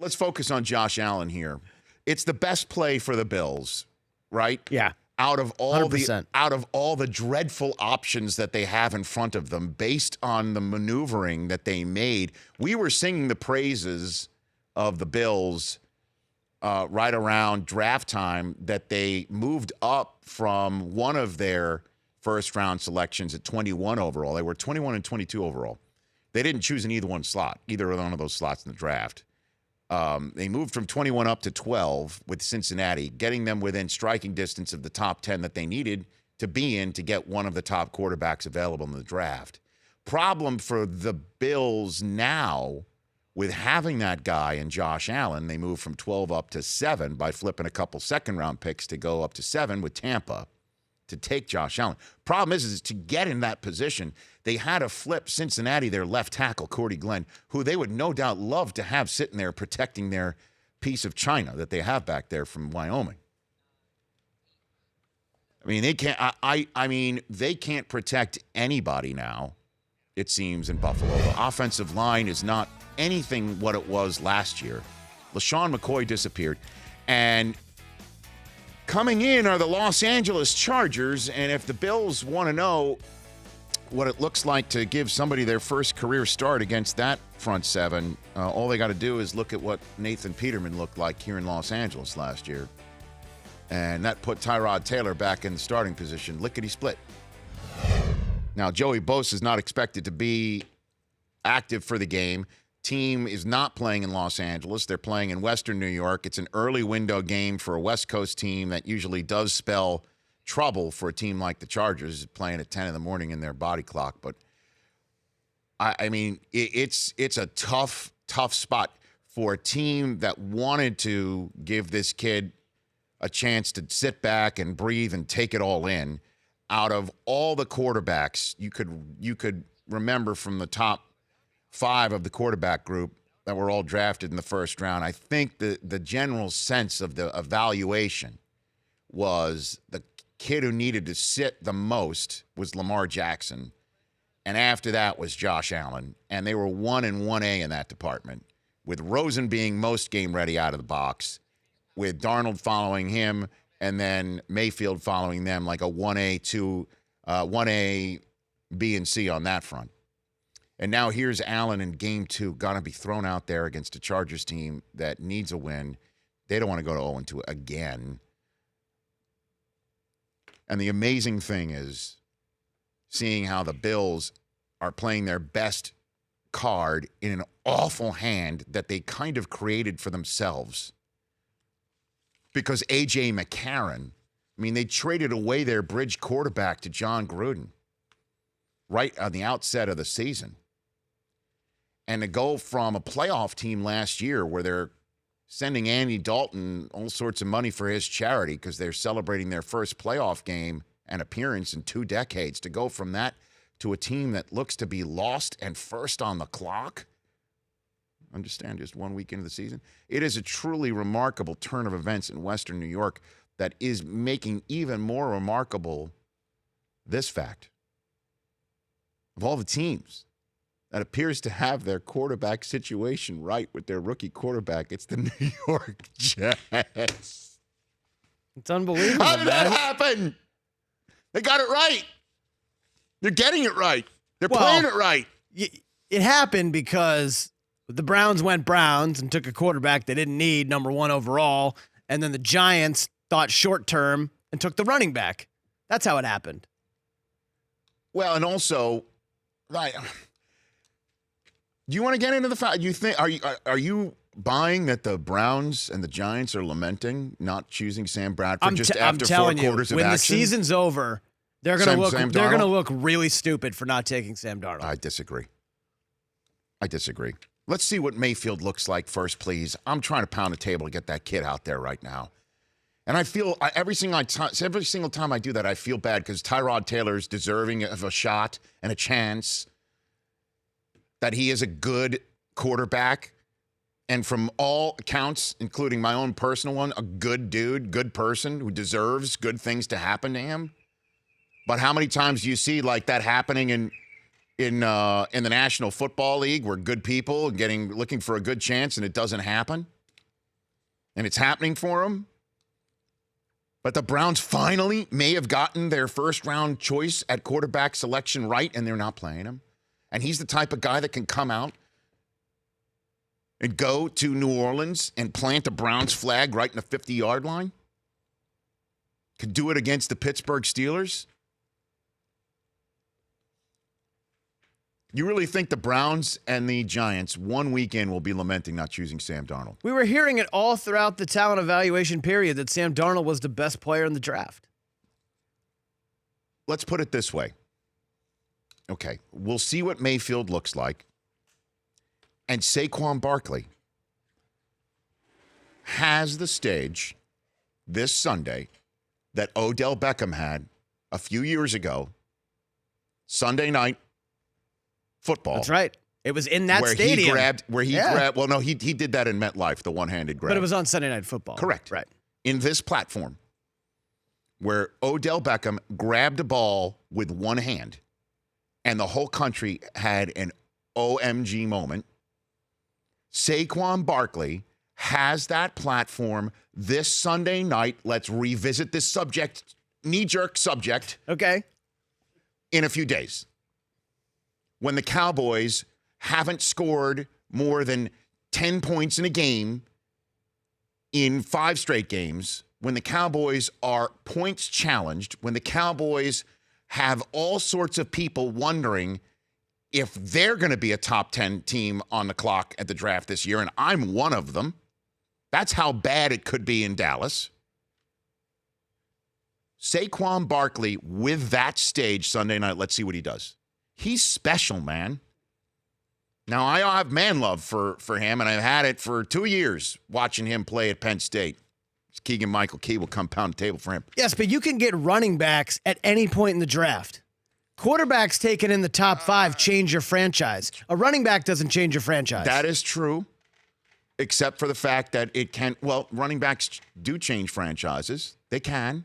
let's focus on Josh Allen here. It's the best play for the Bills, right? Yeah. Out of all 100%. the dreadful options that they have in front of them, based on the maneuvering that they made, we were singing the praises of the Bills right around draft time, that they moved up from one of their first-round selections at 21 overall. They were 21 and 22 overall. They didn't choose in either one of those slots in the draft. They moved from 21 up to 12 with Cincinnati, getting them within striking distance of the top 10 that they needed to be in to get one of the top quarterbacks available in the draft. Problem for the Bills now, with having that guy in Josh Allen, they moved from 12 up to 7 by flipping a couple second-round picks to go up to 7 with Tampa to take Josh Allen. Problem is to get in that position, they had to flip Cincinnati, their left tackle, Cordy Glenn, who they would no doubt love to have sitting there protecting their piece of china that they have back there from Wyoming. I mean, they can't. I mean, they can't protect anybody now, it seems, in Buffalo. The offensive line is not anything what it was last year. LeSean McCoy disappeared, and coming in are the Los Angeles Chargers, and if the Bills want to know what it looks like to give somebody their first career start against that front seven, all they got to do is look at what Nathan Peterman looked like here in Los Angeles last year. And that put Tyrod Taylor back in the starting position, lickety-split. Now, Joey Bosa is not expected to be active for the game. Team is not playing in Los Angeles. They're playing in Western New York. It's an early window game for a West Coast team that usually does spell trouble for a team like the Chargers, playing at 10 in the morning in their body clock. But, I mean, it's a tough spot for a team that wanted to give this kid a chance to sit back and breathe and take it all in. Out of all the quarterbacks you could remember from the top 5 of the quarterback group that were all drafted in the first round, I think the general sense of the evaluation was the kid who needed to sit the most was Lamar Jackson, and after that was Josh Allen, and they were 1 and 1A in that department, with Rosen being most game ready out of the box, with Darnold following him, and then Mayfield following them like a 1A, 1A, B, and C on that front. And now here's Allen in game 2, going to be thrown out there against a Chargers team that needs a win. They don't want to go to 0-2 again. And the amazing thing is seeing how the Bills are playing their best card in an awful hand that they kind of created for themselves. Because A.J. McCarron, I mean, they traded away their bridge quarterback to John Gruden right on the outset of the season. And to go from a playoff team last year where they're sending Andy Dalton all sorts of money for his charity because they're celebrating their first playoff game and appearance in 2 decades, to go from that to a team that looks to be lost and first on the clock, understand, just 1 week into the season, it is a truly remarkable turn of events in Western New York that is making even more remarkable this fact. Of all the teams that appears to have their quarterback situation right with their rookie quarterback, it's the New York Jets. It's unbelievable. How did that happen? They got it right. They're getting it right. They're playing it right. It happened because the Browns went Browns and took a quarterback they didn't need, number 1 overall, and then the Giants thought short term and took the running back. That's how it happened. Well, and also, right. Do you want to get into the fact? You think are you buying that the Browns and the Giants are lamenting not choosing Sam Bradford after 4 quarters of action? When the season's over, they're going to look really stupid for not taking Sam Darnold. I disagree. Let's see what Mayfield looks like first, please. I'm trying to pound the table to get that kid out there right now. And I feel every single time I do that, I feel bad because Tyrod Taylor's deserving of a shot and a chance, that he is a good quarterback. And from all accounts, including my own personal one, a good dude, good person who deserves good things to happen to him. But how many times do you see like that happening in the National Football League where good people are looking for a good chance and it doesn't happen. And it's happening for them. But the Browns finally may have gotten their first-round choice at quarterback selection right, and they're not playing him. And he's the type of guy that can come out and go to New Orleans and plant a Browns flag right in the 50-yard line. Could do it against the Pittsburgh Steelers. You really think the Browns and the Giants one weekend will be lamenting not choosing Sam Darnold? We were hearing it all throughout the talent evaluation period that Sam Darnold was the best player in the draft. Let's put it this way. Okay, we'll see what Mayfield looks like. And Saquon Barkley has the stage this Sunday that Odell Beckham had a few years ago, Sunday night football. That's right. It was in that stadium. He did that in MetLife, the one-handed grab. But it was on Sunday Night Football. Correct. Right. In this platform where Odell Beckham grabbed a ball with one hand and the whole country had an OMG moment, Saquon Barkley has that platform this Sunday night. Let's revisit this subject, knee-jerk subject. Okay. In a few days. When the Cowboys haven't scored more than 10 points in a game in 5 straight games, when the Cowboys are points challenged, when the Cowboys have all sorts of people wondering if they're going to be a top 10 team on the clock at the draft this year, and I'm one of them. That's how bad it could be in Dallas. Saquon Barkley with that stage Sunday night, let's see what he does. He's special, man. Now, I have man love for him, and I've had it for 2 years watching him play at Penn State. Keegan-Michael Key will come pound the table for him. Yes, but you can get running backs at any point in the draft. Quarterbacks taken in the top 5 change your franchise. A running back doesn't change your franchise. That is true, except for the fact that running backs do change franchises. They can.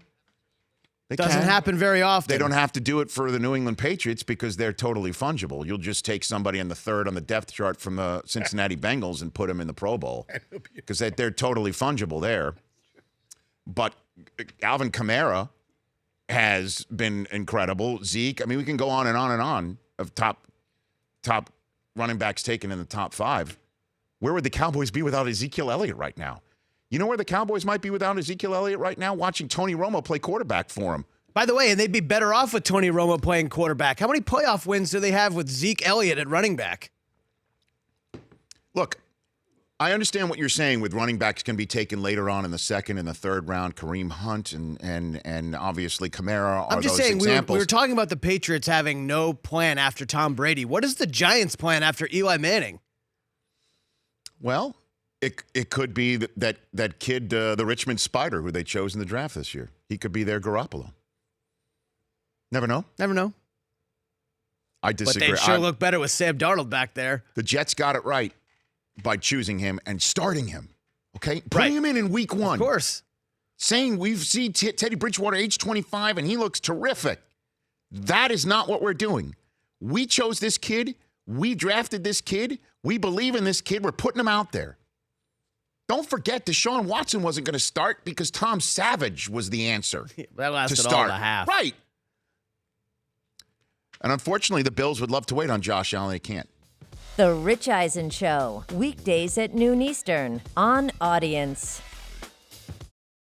Doesn't happen very often. They don't have to do it for the New England Patriots because they're totally fungible. You'll just take somebody in the 3rd on the depth chart from the Cincinnati Bengals and put them in the Pro Bowl because they're totally fungible there. But Alvin Kamara has been incredible. Zeke, I mean, we can go on and on and on of top running backs taken in the top 5. Where would the Cowboys be without Ezekiel Elliott right now? You know where the Cowboys might be without Ezekiel Elliott right now? Watching Tony Romo play quarterback for him. By the way, and they'd be better off with Tony Romo playing quarterback. How many playoff wins do they have with Zeke Elliott at running back? Look, I understand what you're saying with running backs can be taken later on in the 2nd and the 3rd round. Kareem Hunt and obviously Kamara are I'm just those saying, examples. we were talking about the Patriots having no plan after Tom Brady. What is the Giants' plan after Eli Manning? Well, it could be that kid, the Richmond Spider, who they chose in the draft this year. He could be their Garoppolo. Never know. Never know. I disagree. But they'd sure look better with Sam Darnold back there. The Jets got it right by choosing him and starting him. Okay? Putting him in week 1. Of course. Saying we've seen Teddy Bridgewater age 25 and he looks terrific. That is not what we're doing. We chose this kid. We drafted this kid. We believe in this kid. We're putting him out there. Don't forget, Deshaun Watson wasn't going to start because Tom Savage was the answer. That lasted to start. all the half. Right. And unfortunately, the Bills would love to wait on Josh Allen. They can't. The Rich Eisen Show, weekdays at noon Eastern on Audience.